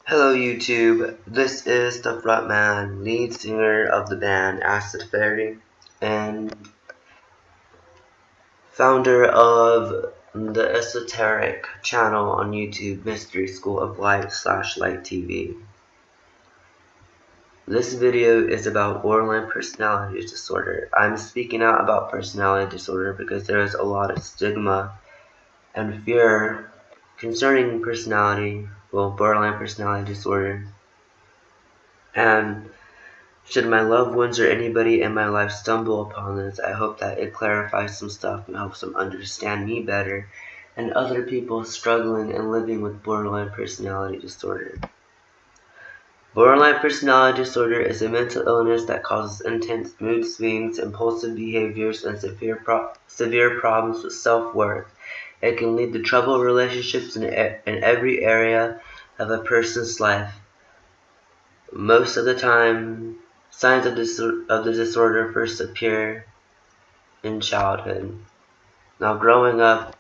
Hello YouTube, this is the frontman, lead singer of the band Acid Fairy, and founder of the esoteric channel on YouTube, Mystery School of Light / LyteTV. This video is about borderline personality disorder. I'm speaking out about personality disorder because there is a lot of stigma and fear concerning borderline personality disorder. And should my loved ones or anybody in my life stumble upon this, I hope that it clarifies some stuff and helps them understand me better and other people struggling and living with borderline personality disorder. Borderline personality disorder is a mental illness that causes intense mood swings, impulsive behaviors, and severe problems with self-worth. It can lead to troubled relationships in every area of a person's life. Most of the time, signs of the disorder first appear in childhood. Now, growing up,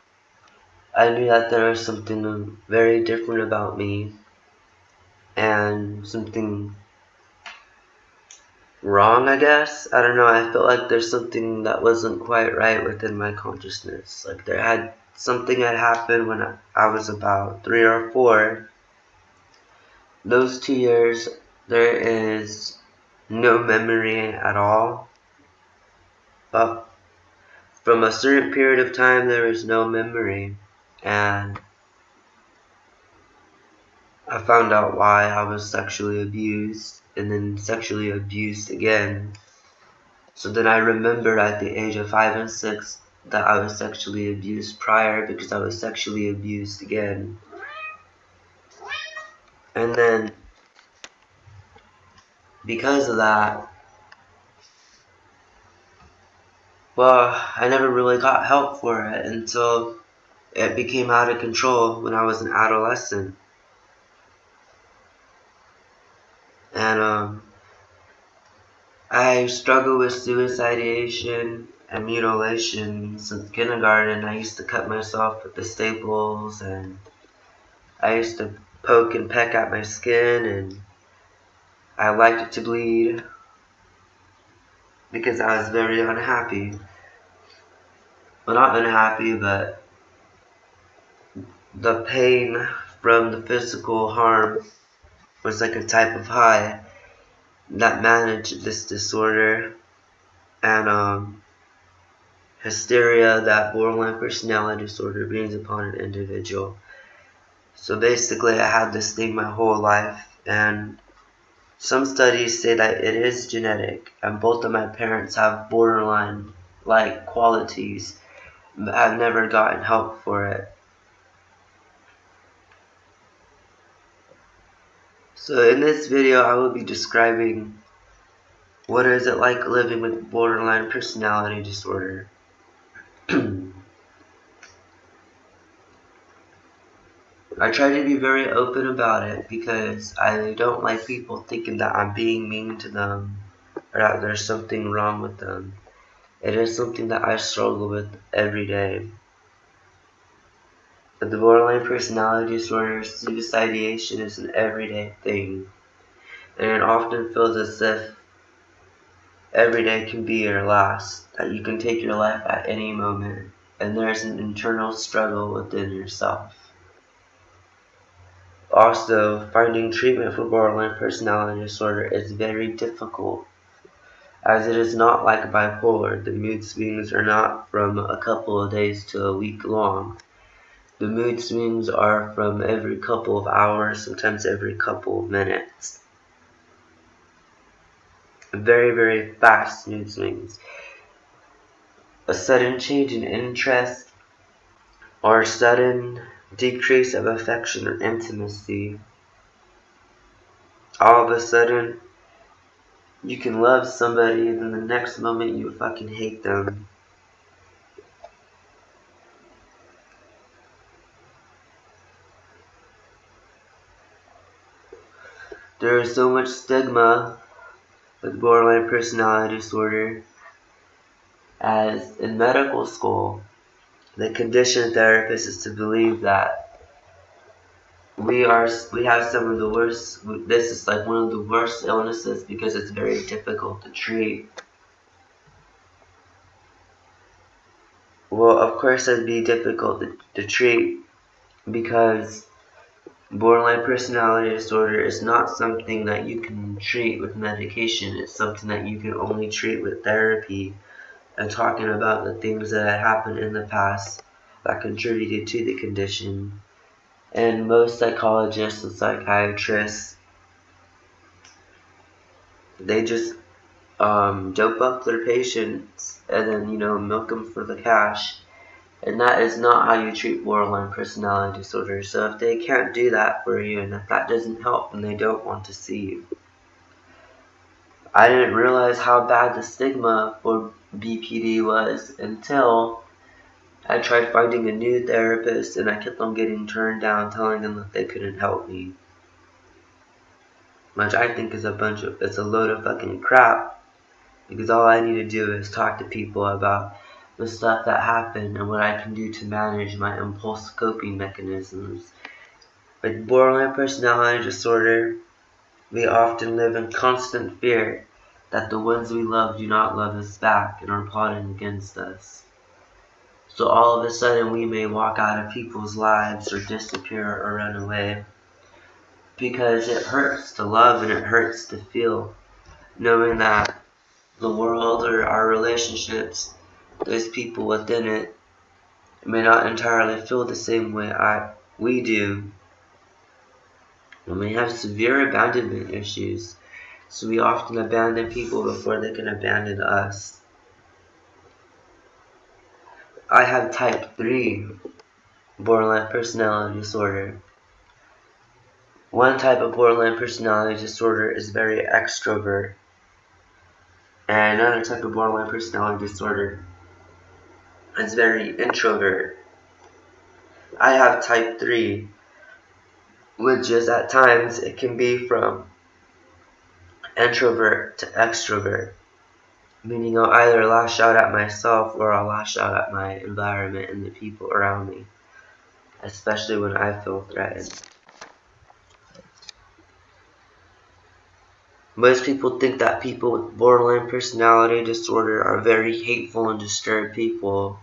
I knew that there was something very different about me and something wrong, I guess. I don't know, I felt like there's something that wasn't quite right within my consciousness. Like something had happened when I was about 3 or 4. Those 2 years, there is no memory at all. But from a certain period of time, there is no memory. And I found out why I was sexually abused, and then sexually abused again. So then I remembered at the age of 5 and 6 that I was sexually abused prior because I was sexually abused again. And then, because of that, well, I never really got help for it until it became out of control when I was an adolescent. And I struggled with suicidation and mutilation since kindergarten. I used to cut myself with the staples, and I used to poke and peck at my skin, and I liked it to bleed because I was very unhappy. Well, not unhappy, but the pain from the physical harm was like a type of high that managed this disorder and hysteria that borderline personality disorder brings upon an individual. So basically, I had this thing my whole life, and some studies say that it is genetic, and both of my parents have borderline-like qualities, but I've never gotten help for it. So in this video, I will be describing what is it like living with borderline personality disorder. I try to be very open about it because I don't like people thinking that I'm being mean to them or that there's something wrong with them. It is something that I struggle with every day. But the borderline personality disorder, suicidation is an everyday thing, and it often feels as if every day can be your last, that you can take your life at any moment, and there's an internal struggle within yourself. Also, finding treatment for borderline personality disorder is very difficult, as it is not like bipolar. The mood swings are not from a couple of days to a week long. The mood swings are from every couple of hours, sometimes every couple of minutes. Very, very fast mood swings. A sudden change in interest or a sudden decrease of affection or intimacy. All of a sudden, you can love somebody and then the next moment you fucking hate them. There is so much stigma with borderline personality disorder, as in medical school, the condition therapist is to believe that we have some of the worst. This is like one of the worst illnesses because it's very difficult to treat. Well, of course, it'd be difficult to treat because borderline personality disorder is not something that you can treat with medication. It's something that you can only treat with therapy and talking about the things that had happened in the past that contributed to the condition. And most psychologists and psychiatrists, they just dope up their patients and then, milk them for the cash. And that is not how you treat borderline personality disorder. So if they can't do that for you and if that doesn't help, then they don't want to see you. I didn't realize how bad the stigma for BPD was until I tried finding a new therapist and I kept on getting turned down, telling them that they couldn't help me. Which I think is it's a load of fucking crap. Because all I need to do is talk to people about the stuff that happened and what I can do to manage my impulse coping mechanisms. With borderline personality disorder, we often live in constant fear that the ones we love do not love us back and are plotting against us. So all of a sudden we may walk out of people's lives or disappear or run away. Because it hurts to love and it hurts to feel, knowing that the world or our relationships, those people within it, may not entirely feel the same way we do. And we have severe abandonment issues, so we often abandon people before they can abandon us. I have type 3 borderline personality disorder. One type of borderline personality disorder is very extrovert, and another type of borderline personality disorder is very introvert. I have type 3, which is at times it can be from introvert to extrovert, meaning I'll either lash out at myself or I'll lash out at my environment and the people around me, especially when I feel threatened. Most people think that people with borderline personality disorder are very hateful and disturbed people,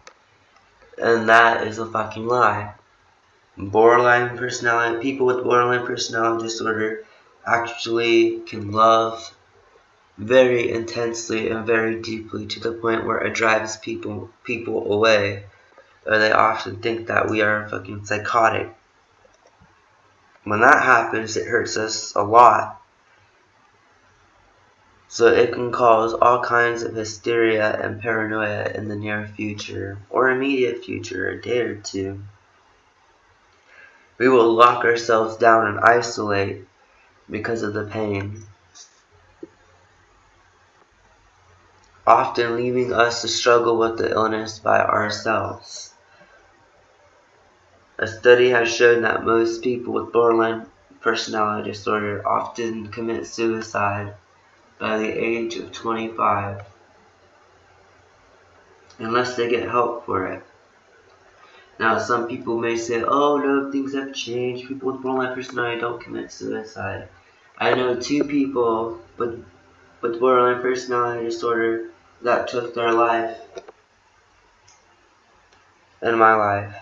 and that is a fucking lie. People with borderline personality disorder actually can love very intensely and very deeply to the point where it drives people away, or they often think that we are fucking psychotic. When that happens, it hurts us a lot. So it can cause all kinds of hysteria and paranoia in the near future, or immediate future, a day or two. We will lock ourselves down and isolate because of the pain, often leaving us to struggle with the illness by ourselves. A study has shown that most people with borderline personality disorder often commit suicide by the age of 25, unless they get help for it. Now, some people may say, oh no, things have changed, people with borderline personality don't commit suicide. I know 2 people with borderline personality disorder that took their life in my life.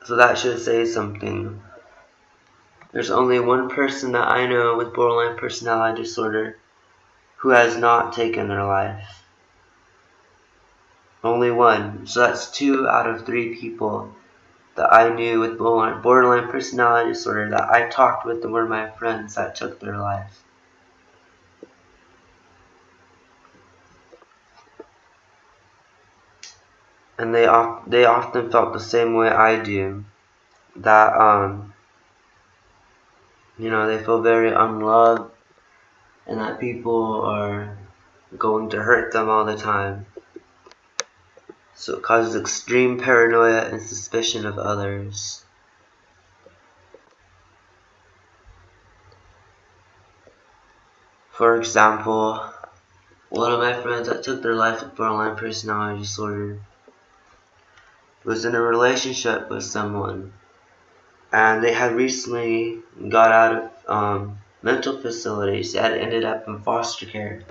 So that should say something. There's only one person that I know with borderline personality disorder who has not taken their life. Only one. So that's 2 out of 3 people that I knew with borderline personality disorder that I talked with and were my friends that took their life. And they often felt the same way I do. That they feel very unloved and that people are going to hurt them all the time. So it causes extreme paranoia and suspicion of others. For example, one of my friends that took their life with borderline personality disorder, was in a relationship with someone, and they had recently got out of mental facilities. They had ended up in foster care,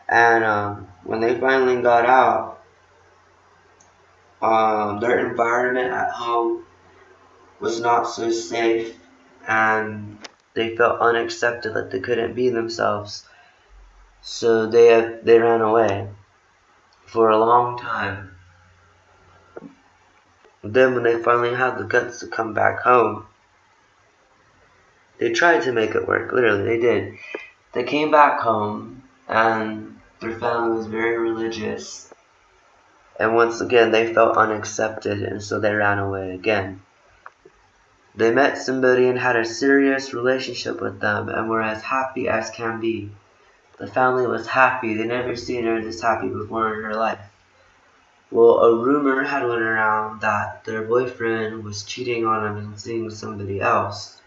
and when they finally got out, their environment at home was not so safe, and they felt unaccepted, like they couldn't be themselves. So they ran away for a long time. Then when they finally had the guts to come back home, they tried to make it work. Literally, they did. They came back home, and their family was very religious. And once again, they felt unaccepted, and so they ran away again. They met somebody and had a serious relationship with them, and were as happy as can be. The family was happy. They never seen her this happy before in her life. Well, a rumor had went around that their boyfriend was cheating on them and seeing somebody else.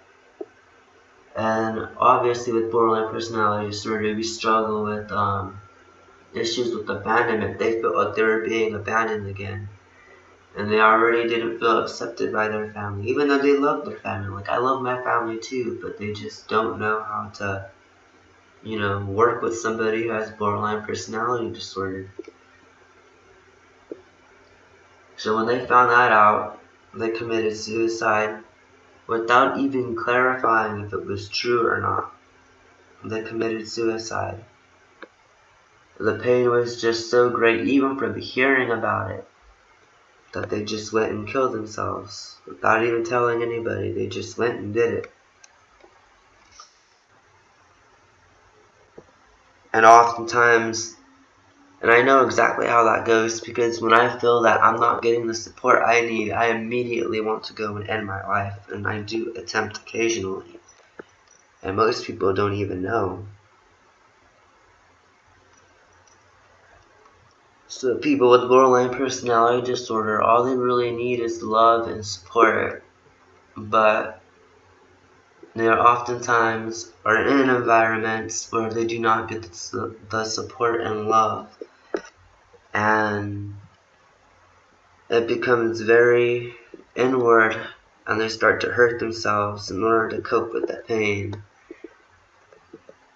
And obviously with borderline personality disorder, we struggle with issues with abandonment. They felt like they were being abandoned again. And they already didn't feel accepted by their family, even though they loved their family. Like, I love my family too, but they just don't know how to, work with somebody who has borderline personality disorder. So when they found that out, they committed suicide without even clarifying if it was true or not. They committed suicide. The pain was just so great, even from hearing about it, that they just went and killed themselves without even telling anybody. They just went and did it. And oftentimes, and I know exactly how that goes, because when I feel that I'm not getting the support I need, I immediately want to go and end my life, and I do attempt occasionally. And most people don't even know. So people with borderline personality disorder, all they really need is love and support, but they are oftentimes are in environments where they do not get the support and love, and it becomes very inward, and they start to hurt themselves in order to cope with that pain.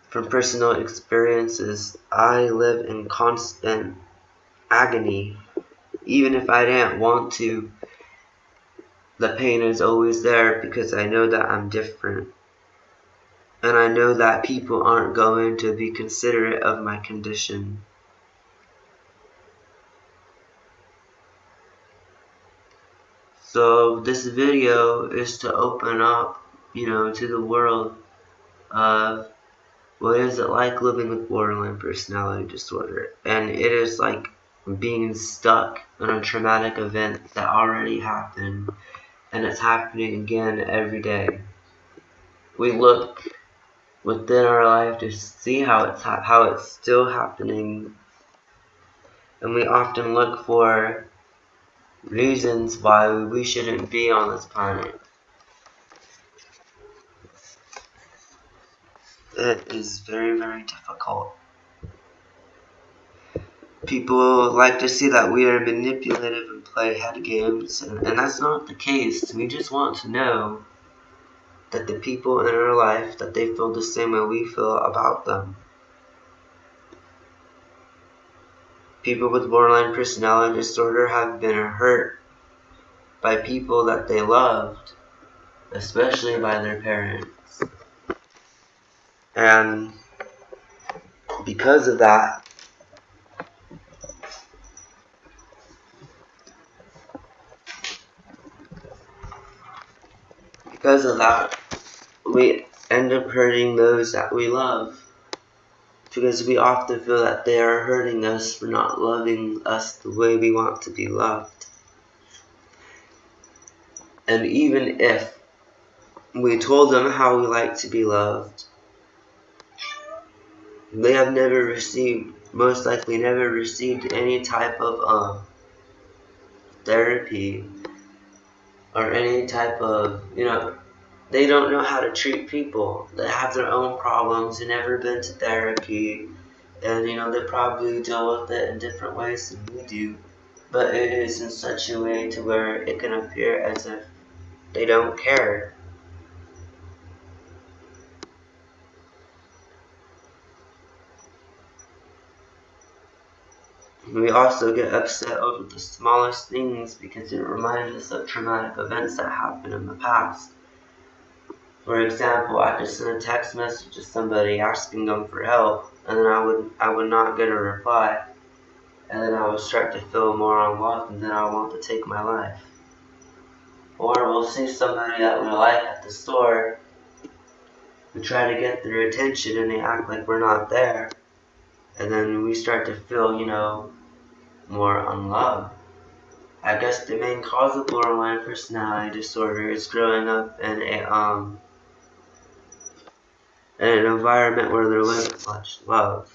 From personal experiences, I live in constant agony. Even if I didn't want to, the pain is always there, because I know that I'm different. And I know that people aren't going to be considerate of my condition. So this video is to open up, to the world of what is it like living with borderline personality disorder. And it is like being stuck in a traumatic event that already happened, and it's happening again every day. We look within our life to see how it's still happening, and we often look for reasons why we shouldn't be on this planet. It is very, very difficult. People like to see that we are manipulative and play head games, and that's not the case. We just want to know that the people in our life, that they feel the same way we feel about them. People with borderline personality disorder have been hurt by people that they loved, especially by their parents. And because of that, we end up hurting those that we love, because we often feel that they are hurting us for not loving us the way we want to be loved. And even if we told them how we like to be loved, they have most likely never received any type of therapy, or any type of, they don't know how to treat people. They have their own problems, they've never been to therapy, and they probably deal with it in different ways than we do. but it is in such a way to where it can appear as if they don't care. We also get upset over the smallest things because it reminds us of traumatic events that happened in the past. For example, I could send a text message to somebody asking them for help, and then I would not get a reply, and then I would start to feel more unloved, and then I want to take my life. Or we'll see somebody that we like at the store, we try to get their attention, and they act like we're not there, and then we start to feel, more unloved. I guess the main cause of borderline personality disorder is growing up in an environment where there wasn't much love.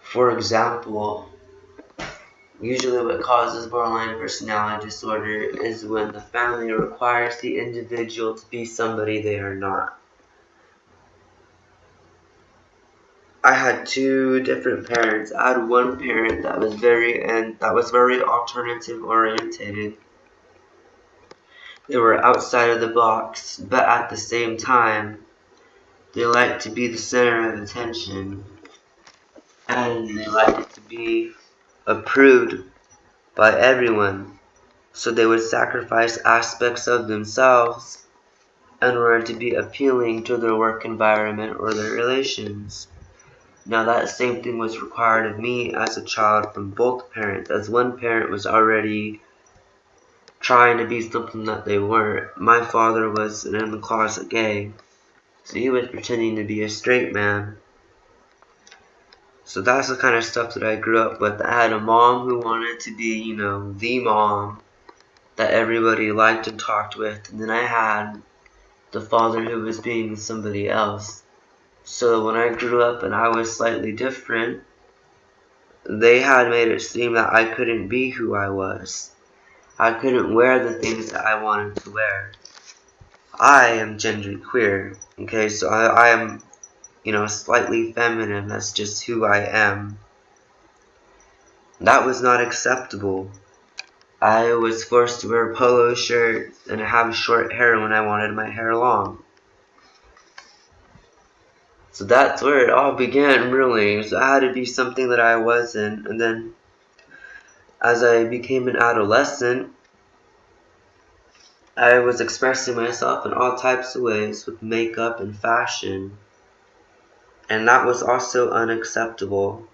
For example, usually what causes borderline personality disorder is when the family requires the individual to be somebody they are not. I had two different parents. I had one parent that was very alternative oriented. They were outside of the box, but at the same time, they liked to be the center of attention, and they liked to be approved by everyone. So they would sacrifice aspects of themselves in order to be appealing to their work environment or their relations. Now that same thing was required of me as a child from both parents, as one parent was already trying to be something that they weren't. My father was an in-the-closet gay, so he was pretending to be a straight man. So that's the kind of stuff that I grew up with. I had a mom who wanted to be, the mom that everybody liked and talked with, and then I had the father who was being somebody else. So when I grew up and I was slightly different, they had made it seem that I couldn't be who I was. I couldn't wear the things that I wanted to wear. I am genderqueer, okay, so I am, slightly feminine. That's just who I am. That was not acceptable. I was forced to wear polo shirts and have short hair when I wanted my hair long. So that's where it all began, really. So I had to be something that I wasn't. And then as I became an adolescent, I was expressing myself in all types of ways with makeup and fashion. And that was also unacceptable.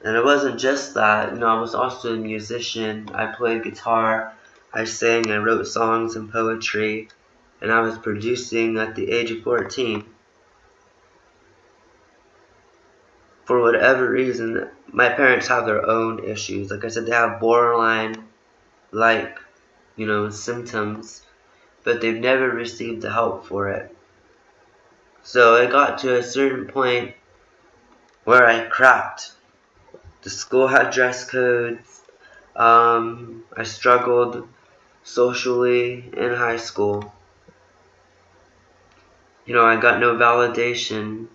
And it wasn't just that, I was also a musician. I played guitar, I sang, I wrote songs and poetry, and I was producing at the age of 14. For whatever reason, my parents have their own issues. Like I said, they have borderline-like, symptoms, but they've never received the help for it. So it got to a certain point where I cracked. The school had dress codes. I struggled socially in high school. I got no validation.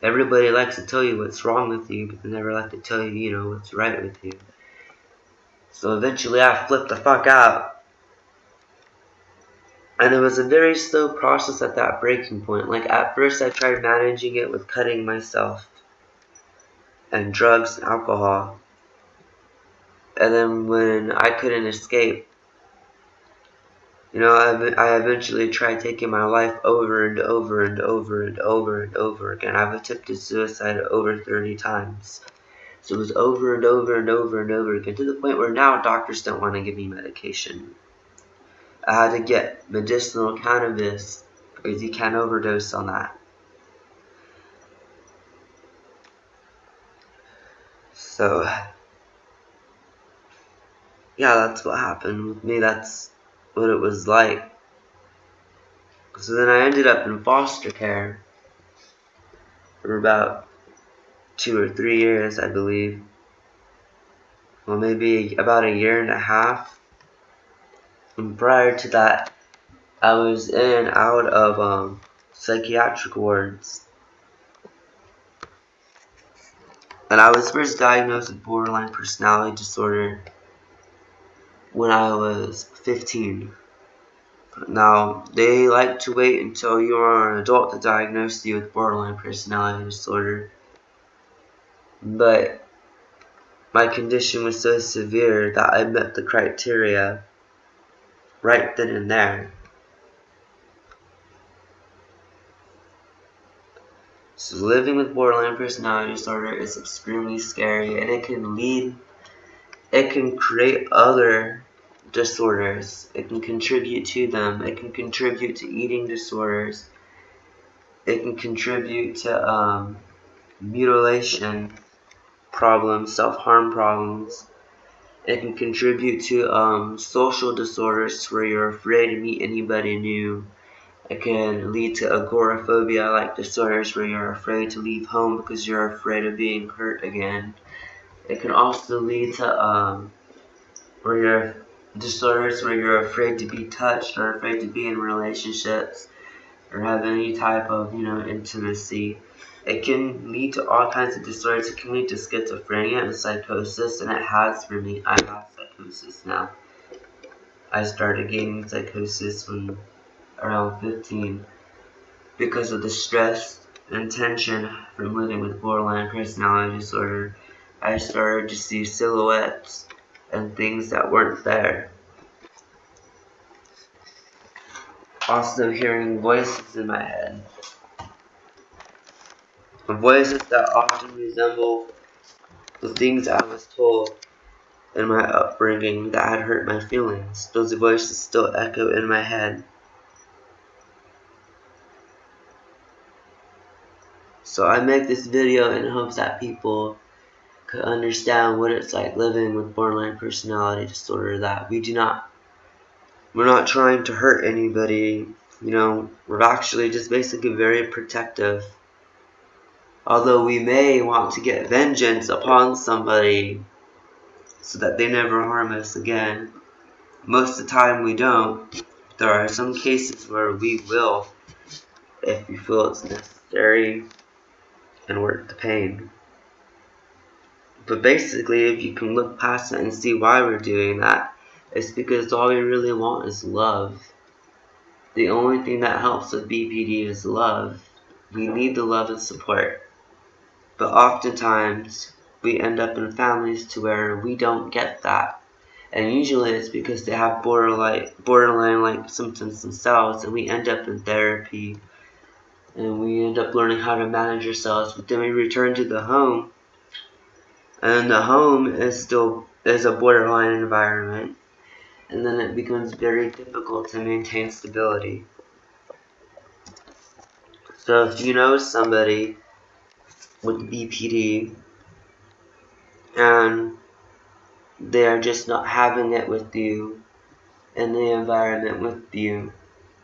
Everybody likes to tell you what's wrong with you, but they never like to tell you, what's right with you. So eventually I flipped the fuck out. And it was a very slow process at that breaking point. Like at first I tried managing it with cutting myself and drugs and alcohol. And then when I couldn't escape, I eventually tried taking my life over and over and over and over and over again. I've attempted suicide over 30 times. So it was over and over and over and over again, to the point where now doctors don't want to give me medication. I had to get medicinal cannabis because you can't overdose on that. So, yeah, that's what happened with me. That's what it was like. So then I ended up in foster care for about 2 or 3 years, I believe. Well, maybe about a year and a half. And prior to that, I was in and out of psychiatric wards. And I was first diagnosed with borderline personality disorder when I was 15. Now, they like to wait until you are an adult to diagnose you with borderline personality disorder. But my condition was so severe that I met the criteria right then and there. So living with borderline personality disorder is extremely scary, and it can create other disorders. It can contribute to them. It can contribute to eating disorders. It can contribute to mutilation problems, self-harm problems. It can contribute to social disorders where you're afraid to meet anybody new. It can lead to agoraphobia-like disorders where you're afraid to leave home because you're afraid of being hurt again. It can also lead to disorders where you're afraid to be touched or afraid to be in relationships or have any type of, intimacy. It can lead to all kinds of disorders. It can lead to schizophrenia and psychosis, and it has for me. I have psychosis now. I started gaining psychosis when around 15 because of the stress and tension from living with borderline personality disorder. I started to see silhouettes and things that weren't there. Also hearing voices in my head. Voices that often resemble the things I was told in my upbringing that had hurt my feelings. Those voices still echo in my head. So I make this video in hopes that people could understand what it's like living with borderline personality disorder, that we're not trying to hurt anybody, we're actually just basically very protective. Although we may want to get vengeance upon somebody so that they never harm us again, most of the time we don't. There are some cases where we will, if we feel it's necessary and worth the pain. But basically, if you can look past that and see why we're doing that, it's because all we really want is love. The only thing that helps with BPD is love. We need the love and support. But oftentimes, we end up in families to where we don't get that. And usually it's because they have borderline-like symptoms themselves, and we end up in therapy. And we end up learning how to manage ourselves, but then we return to the home. And the home is a borderline environment. And then it becomes very difficult to maintain stability. So if you know somebody with BPD and they are just not having it with you in the environment with you,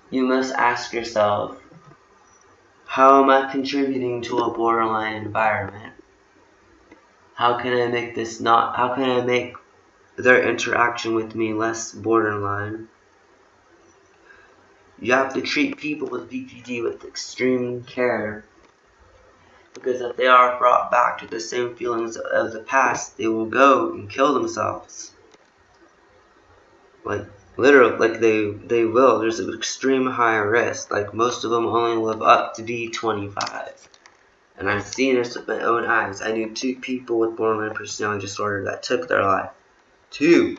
you must ask yourself, how am I contributing to a borderline environment? How can I make their interaction with me less borderline? You have to treat people with BPD with extreme care, because if they are brought back to the same feelings of the past, they will go and kill themselves. Like, literally, like they will. There's an extreme high risk. Like, most of them only live up to be 25. And I've seen this with my own eyes. I knew 2 people with borderline personality disorder that took their life. 2.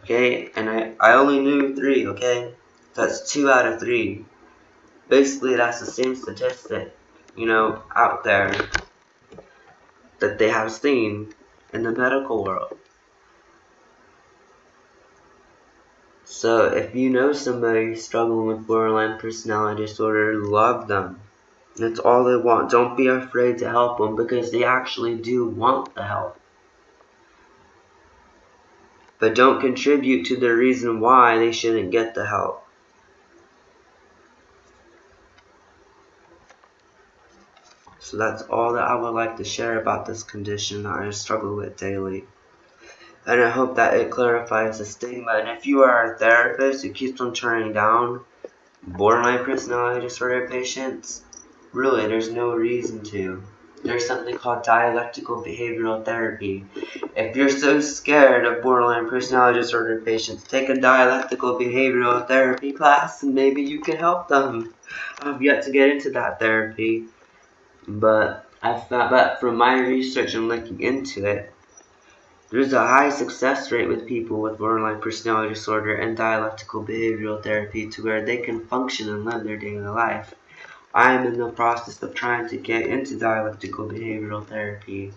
Okay? And I only knew 3, okay? That's 2 out of 3. Basically, that's the same statistic, out there that they have seen in the medical world. So if you know somebody struggling with borderline personality disorder, love them. That's all they want. Don't be afraid to help them, because they actually do want the help. But don't contribute to the reason why they shouldn't get the help. So that's all that I would like to share about this condition that I struggle with daily. And I hope that it clarifies the stigma. And if you are a therapist who keeps on turning down borderline personality disorder patients, really, there's no reason to. there's something called dialectical behavioral therapy. If you're so scared of borderline personality disorder patients, take a dialectical behavioral therapy class and maybe you can help them. I've yet to get into that therapy, but from my research and looking into it, there's a high success rate with people with borderline personality disorder and dialectical behavioral therapy to where they can function and live their daily life. I am in the process of trying to get into dialectical behavioral therapy,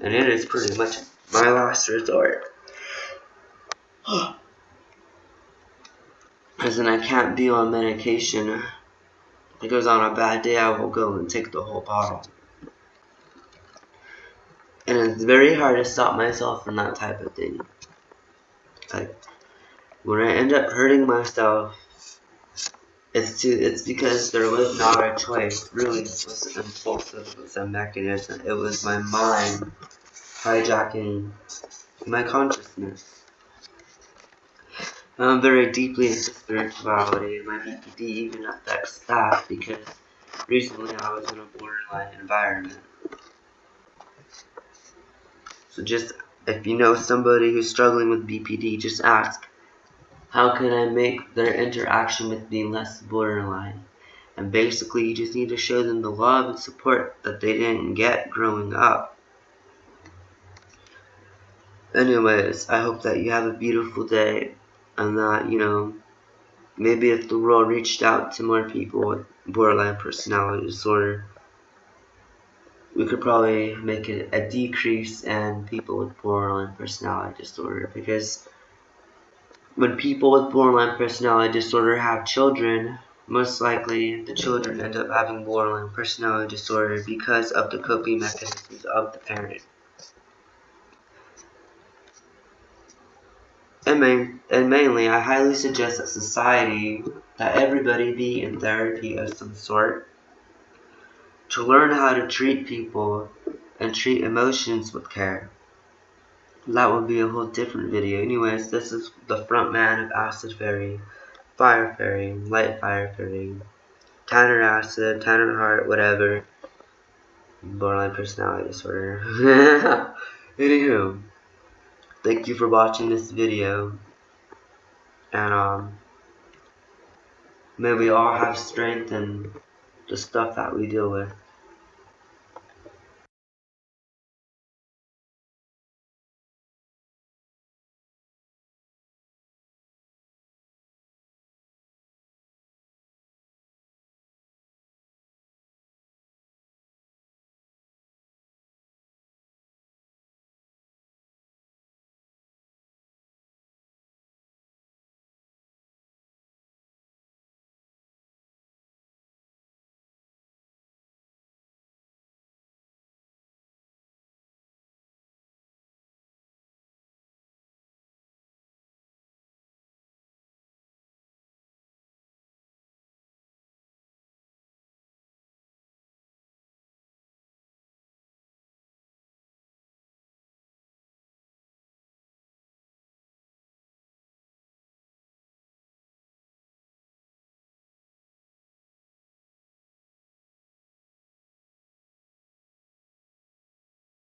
and it is pretty much my last resort. Because then I can't be on medication, because on a bad day I will go and take the whole bottle. And it's very hard to stop myself from that type of thing. Like, when I end up hurting myself, it's because there was not a choice. Really, it was impulsive. It was a mechanism. It was my mind hijacking my consciousness. I'm very deeply into spirituality, and my BPD even affects that because recently I was in a borderline environment. So just, if you know somebody who's struggling with BPD, just ask, how can I make their interaction with me less borderline? And basically, you just need to show them the love and support that they didn't get growing up. Anyways, I hope that you have a beautiful day, and that, maybe if the world reached out to more people with borderline personality disorder, we could probably make it a decrease in people with borderline personality disorder, because when people with borderline personality disorder have children, most likely the children end up having borderline personality disorder because of the coping mechanisms of the parent. And mainly, I highly suggest that society, that everybody be in therapy of some sort, to learn how to treat people and treat emotions with care. That would be a whole different video. Anyways, this is the front man of Acid Fairy, Fire Fairy, Light Fire Fairy, Tanner Acid, Tanner Heart, whatever. Borderline personality disorder. Anywho, thank you for watching this video, and may we all have strength in the stuff that we deal with.